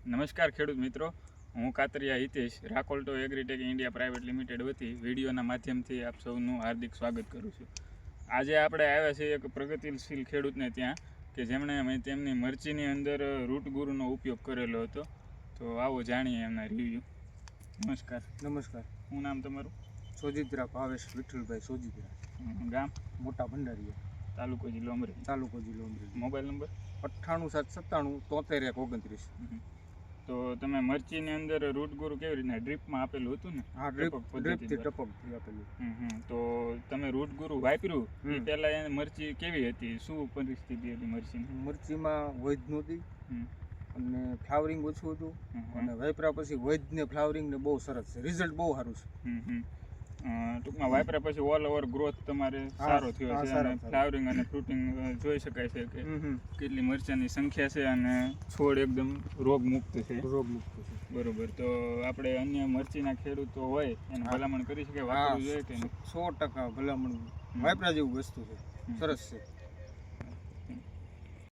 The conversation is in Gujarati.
નમસ્કાર ખેડૂત મિત્રો, હું Katariya Hitesh Rakolto agritech India private limited વતી વિડીયોના માધ્યમથી આપ સૌનું હાર્દિક સ્વાગત કરું છું. આજે આપણે આવ્યા છીએ એક પ્રગતિશીલ ખેડૂતને ત્યાં કે જેમણે તેમની મરચીની અંદર રૂટ ગુરુનો ઉપયોગ કરેલો હતો. તો આવો જાણીએ એમના રિવ્યૂ. નમસ્કાર. નમસ્કાર. શું નામ તમારું? સોજિત્રા ભાવેશ વિઠ્ઠલભાઈ સોજિત્રા. ગામ? મોટા ભંડારીયા, તાલુકો જિલ્લો અમરેલી. તાલુકો જિલ્લો અમરેલી. Mobile number? 98 797 73 129. તો તમે મરચીની અંદર રૂટ ગુરુ કેવી રીતના ડ્રીપમાં આપેલું હતું ને? હા, ડ્રીપથી ટપકથી આપેલું. તો તમે રૂટ ગુરુ વાપર્યું એ પહેલા એને મરચી કેવી હતી? શું પરિસ્થિતિ હતી મરચીની? મરચીમાં વૈધ નહોતી અને ફ્લાવરિંગ ઓછું હતું અને વાપરા પછી વૈધ ને ફ્લાવરિંગ ને બહુ સરસ છે, રિઝલ્ટ બહુ સારું છે. ટૂંકમાં વાપર્યા પછી ઓલ ઓવર ગ્રોથ તમારે સારો થયો છે અને ફ્લાવરિંગ અને ફ્રૂટિંગ જોઈ શકાય છે કે કેટલી મરચાની સંખ્યા છે અને છોડ એકદમ રોગ મુક્ત છે. બરોબર. તો આપણે અન્ય મરચીના ખેડૂતો હોય એને ભલામણ કરી શકે વાપરવું જોઈએ કે? 100% ભલામણ. વાપરા જેવું વસ્તુ છે, સરસ છે.